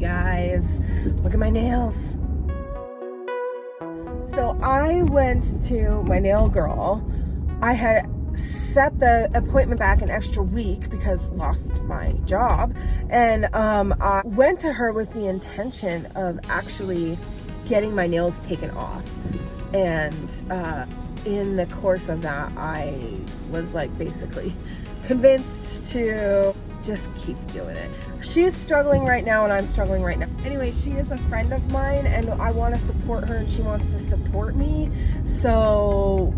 guys, look at my nails. So I went to my nail girl. I had set the appointment back an extra week because lost my job, and I went to her with the intention of actually getting my nails taken off. And in the course of that, I was like basically convinced to just keep doing it. She's struggling right now and I'm struggling right now. Anyway, she is a friend of mine and I want to support her and she wants to support me. So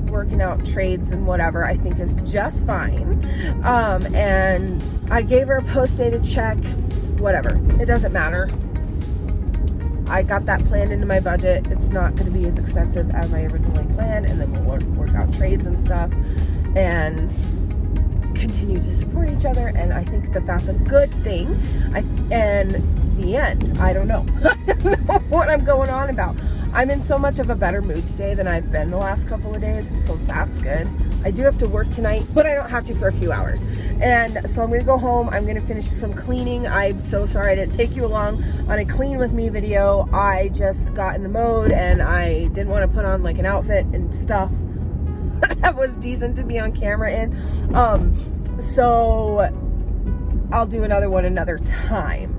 working out trades and whatever I think is just fine. And I gave her a post-dated check, whatever. It doesn't matter. I got that planned into my budget. It's not going to be as expensive as I originally planned, and then we'll work out trades and stuff and continue to support each other, and I think that that's a good thing. And the end, I don't know. I don't know what I'm going on about. I'm in so much of a better mood today than I've been the last couple of days, so that's good. I do have to work tonight, but I don't have to for a few hours. And so I'm gonna go home, I'm gonna finish some cleaning. I'm so sorry I didn't take you along on a clean with me video. I just got in the mode and I didn't want to put on like an outfit and stuff that was decent to be on camera in. So I'll do another one another time.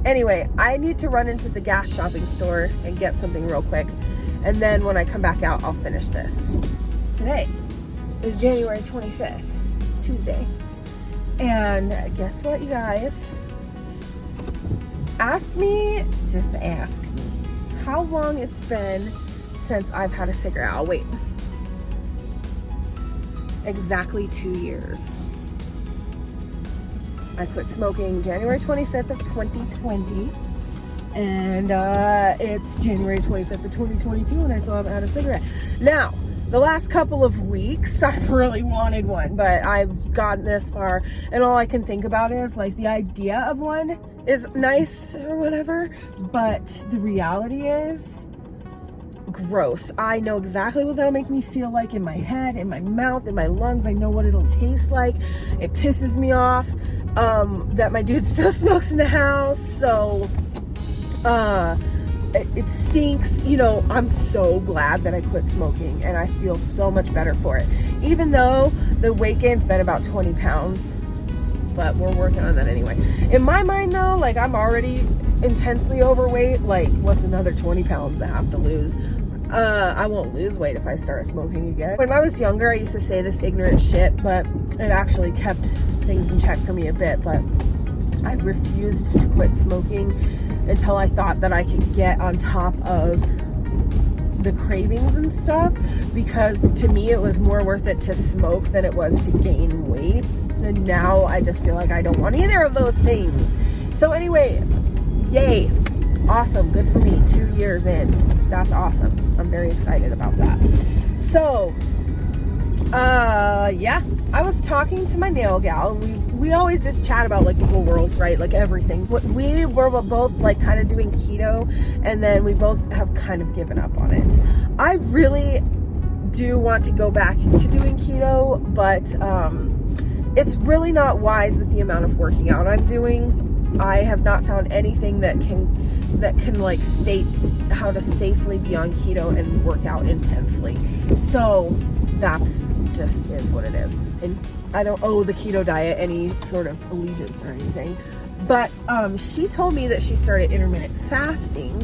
Anyway, I need to run into the gas shopping store and get something real quick. And then when I come back out, I'll finish this. Today is January 25th, Tuesday. And guess what, you guys? Ask me, just ask me, how long it's been since I've had a cigarette. I'll wait. Exactly 2 years. I quit smoking January 25th of 2020, and it's January 25th of 2022, and I still haven't had a cigarette. Now, the last couple of weeks, I've really wanted one, but I've gotten this far, and all I can think about is, like, the idea of one is nice or whatever, but the reality is gross. I know exactly what that'll make me feel like in my head, in my mouth, in my lungs. I know what it'll taste like. It pisses me off that my dude still smokes in the house. So it stinks. You know, I'm so glad that I quit smoking and I feel so much better for it. Even though the weight gain's been about 20 pounds, but we're working on that anyway. In my mind though, like, I'm already intensely overweight. Like, what's another 20 pounds to have to lose? I won't lose weight if I start smoking again. When I was younger, I used to say this ignorant shit, but it actually kept things in check for me a bit. But I refused to quit smoking until I thought that I could get on top of the cravings and stuff, because to me it was more worth it to smoke than it was to gain weight. And now I just feel like I don't want either of those things. So anyway, yay. Awesome. Good for me. 2 years in. That's awesome. I'm very excited about that. So, yeah, I was talking to my nail gal, and we always just chat about like the whole world, right? Like everything. We were both like kind of doing keto, and then we both have kind of given up on it. I really do want to go back to doing keto, but it's really not wise with the amount of working out I'm doing. I have not found anything that can like state how to safely be on keto and work out intensely. So that's just is what it is. And I don't owe the keto diet any sort of allegiance or anything. But she told me that she started intermittent fasting.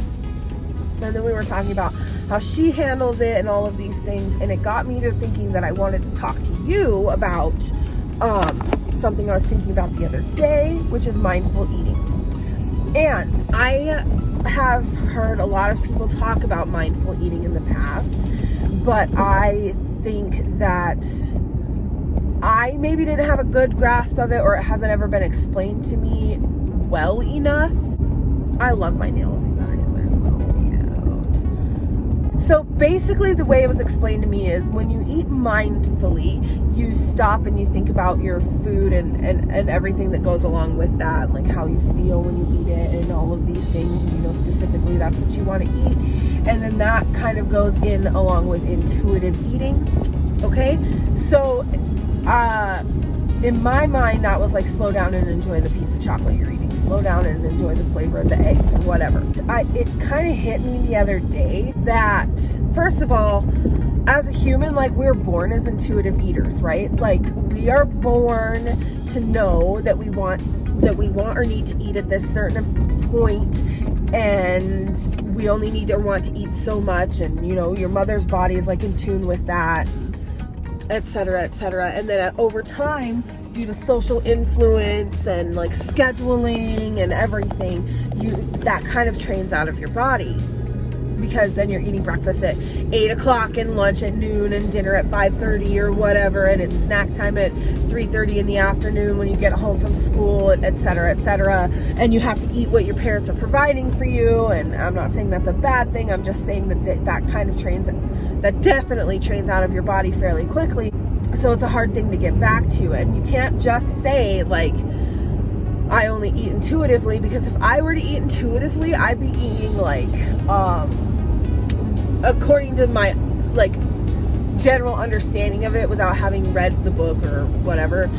And then we were talking about how she handles it and all of these things. And it got me to thinking that I wanted to talk to you about something I was thinking about the other day, which is mindful eating. And I have heard a lot of people talk about mindful eating in the past, but I think that I maybe didn't have a good grasp of it, or it hasn't ever been explained to me well enough. I love my nails, you guys. They're so cute. So basically the way it was explained to me is when you eat mindfully, you stop and you think about your food and everything that goes along with that, like how you feel when you eat it and all of these things, and you know specifically that's what you want to eat. And then that kind of goes in along with intuitive eating. Okay? So in my mind, that was like, slow down and enjoy the piece of chocolate you're eating. Slow down and enjoy the flavor of the eggs or whatever. It kind of hit me the other day that, first of all, as a human, like, we're born as intuitive eaters, right? Like, we are born to know that we want or need to eat at this certain point, and we only need or want to eat so much, and, you know, your mother's body is like in tune with that, etc., etc. And then over time, due to social influence and like scheduling and everything, that kind of trains out of your body, because then you're eating breakfast at 8 o'clock and lunch at noon and dinner at 5:30 or whatever, and it's snack time at 3:30 in the afternoon when you get home from school, etc., etc. And you have to eat what your parents are providing for you. And I'm not saying that's a bad thing. I'm just saying that kind of that definitely trains out of your body fairly quickly. So it's a hard thing to get back to. And you can't just say, like, I only eat intuitively, because if I were to eat intuitively, I'd be eating like, according to my like general understanding of it without having read the book or whatever,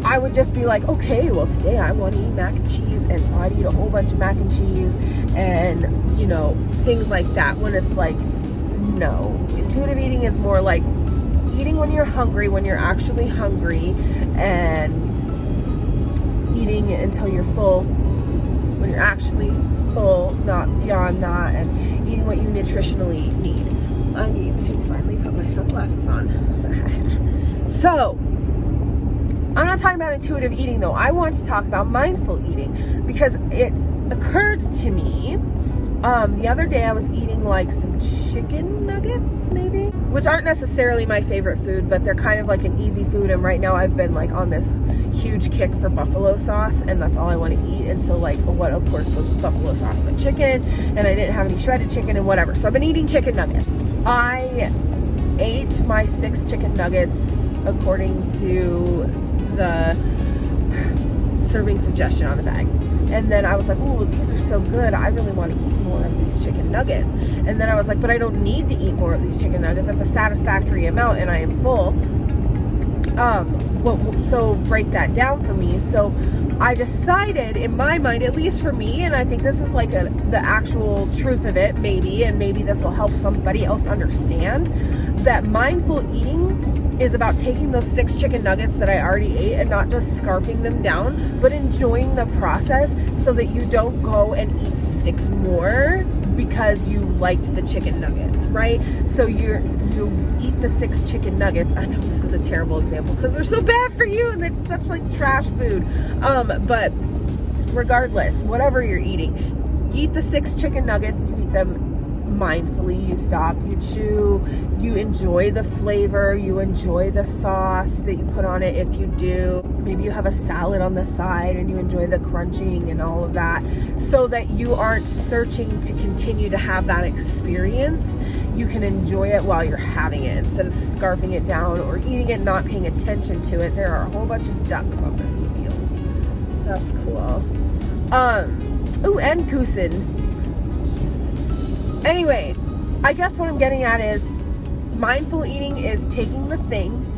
I would just be like, okay, well, today I want to eat mac and cheese, and so I'd eat a whole bunch of mac and cheese and, you know, things like that. When it's like, no, intuitive eating is more like eating when you're hungry, when you're actually hungry, and eating until you're full when you're actually full, not beyond that, and eating what you nutritionally need. I need to finally put my sunglasses on. So, I'm not talking about intuitive eating though. I want to talk about mindful eating, because it occurred to me the other day I was eating like some chicken nuggets, maybe, which aren't necessarily my favorite food, but they're kind of like an easy food. And right now I've been like on this huge kick for buffalo sauce, and that's all I want to eat. And so, like, what of course was buffalo sauce but chicken, and I didn't have any shredded chicken and whatever. So I've been eating chicken nuggets. I ate my 6 chicken nuggets according to the serving suggestion on the bag. And then I was like, ooh, these are so good. I really want to eat more of these chicken nuggets. And then I was like, but I don't need to eat more of these chicken nuggets. That's a satisfactory amount and I am full. So break that down for me. So I decided in my mind, at least for me, and I think this is like the actual truth of it, maybe, and maybe this will help somebody else understand, that mindful eating is about taking those 6 chicken nuggets that I already ate and not just scarfing them down, but enjoying the process, so that you don't go and eat 6 more because you liked the chicken nuggets, right? So you eat the 6 chicken nuggets. I know this is a terrible example because they're so bad for you and it's such like trash food. But regardless, whatever you're eating, you eat the 6 chicken nuggets, you eat them mindfully, you stop, you chew, you enjoy the flavor, you enjoy the sauce that you put on it if you do. Maybe you have a salad on the side and you enjoy the crunching and all of that, so that you aren't searching to continue to have that experience. You can enjoy it while you're having it instead of scarfing it down or eating it, not paying attention to it. There are a whole bunch of ducks on this field. That's cool. Ooh, and goosen. Anyway, I guess what I'm getting at is mindful eating is taking the thing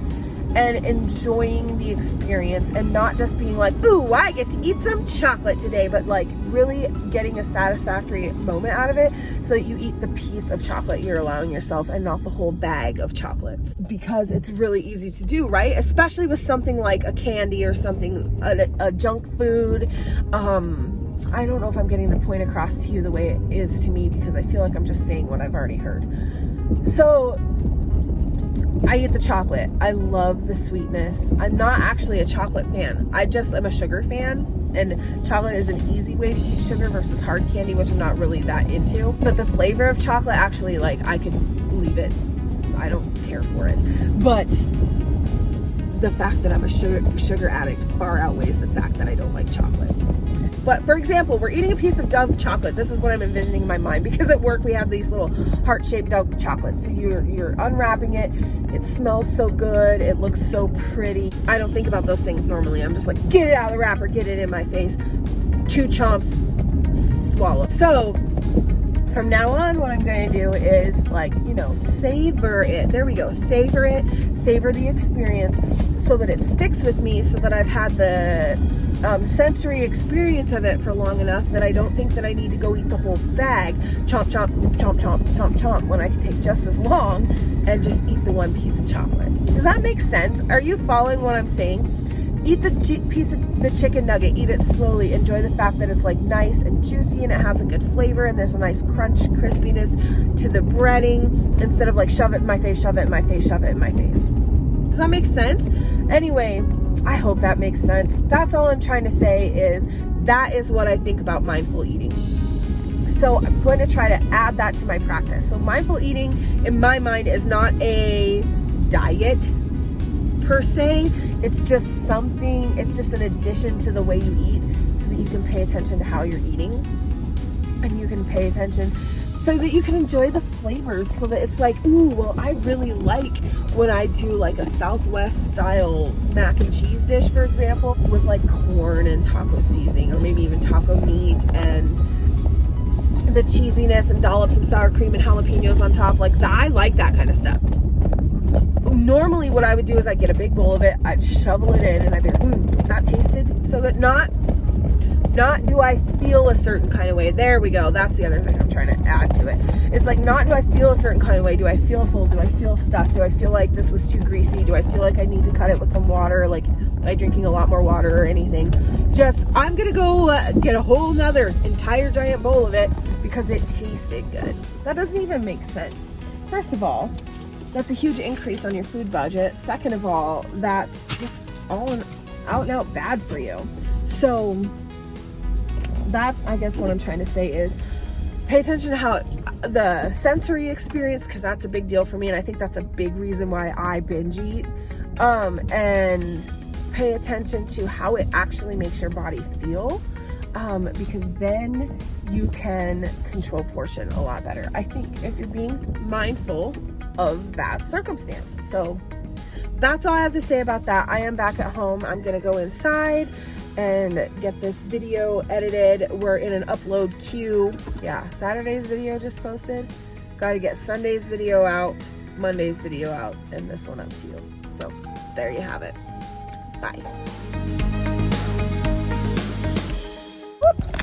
and enjoying the experience, and not just being like, ooh, I get to eat some chocolate today, but like really getting a satisfactory moment out of it, so that you eat the piece of chocolate you're allowing yourself and not the whole bag of chocolates, because it's really easy to do, right? Especially with something like a candy or something, a junk food. I don't know if I'm getting the point across to you the way it is to me, because I feel like I'm just saying what I've already heard. So I eat the chocolate. I love the sweetness. I'm not actually a chocolate fan. I just am a sugar fan, and chocolate is an easy way to eat sugar versus hard candy, which I'm not really that into. But the flavor of chocolate, actually, like, I could leave it. I don't care for it. But the fact that I'm a sugar addict far outweighs the fact that I don't like chocolate. But for example, we're eating a piece of Dove chocolate. This is what I'm envisioning in my mind, because at work we have these little heart-shaped Dove chocolates. So you're unwrapping it. It smells so good. It looks so pretty. I don't think about those things normally. I'm just like, get it out of the wrapper, get it in my face. 2 chomps, swallow. So From now on, what I'm going to do is like, savor it. There we go. Savor it, savor the experience so that it sticks with me, so that I've had the sensory experience of it for long enough that I don't think that I need to go eat the whole bag, chomp, chomp, chomp, chomp, chomp, chomp, when I can take just as long and just eat the one piece of chocolate. Does that make sense? Are you following what I'm saying? Eat the piece of the chicken nugget, eat it slowly, enjoy the fact that it's like nice and juicy and it has a good flavor and there's a nice crunch, crispiness to the breading, instead of like shove it in my face, shove it in my face, shove it in my face. Does that make sense? Anyway, I hope that makes sense. That's all I'm trying to say, is that is what I think about mindful eating. So I'm going to try to add that to my practice. So mindful eating in my mind is not a diet per se. It's just something, it's just an addition to the way you eat, so that you can pay attention to how you're eating, and you can pay attention so that you can enjoy the flavors, so that it's like, ooh, well, I really like when I do like a Southwest style mac and cheese dish, for example, with like corn and taco seasoning, or maybe even taco meat and the cheesiness, and dollop some sour cream and jalapenos on top. Like that, I like that kind of stuff. Normally what I would do is I'd get a big bowl of it, I'd shovel it in, and I'd be like, that tasted so good. Not do I feel a certain kind of way. There we go. That's the other thing I'm trying to add to it. It's like, not do I feel a certain kind of way. Do I feel full? Do I feel stuffed? Do I feel like this was too greasy? Do I feel like I need to cut it with some water? Like, am I drinking a lot more water or anything? Just, I'm going to go get a whole nother entire giant bowl of it because it tasted good. That doesn't even make sense. First of all, that's a huge increase on your food budget. Second of all, that's just out and out bad for you. So that, I guess what I'm trying to say is, pay attention to how the sensory experience, because that's a big deal for me, and I think that's a big reason why I binge eat, and pay attention to how it actually makes your body feel, because then you can control portion a lot better, I think, if you're being mindful of that circumstance. So that's all I have to say about that. I am back at home. I'm gonna go inside and get this video edited. We're in an upload queue. Yeah, Saturday's video just posted. Got to get Sunday's video out, Monday's video out, and this one up to you. So there you have it. Bye. Whoops.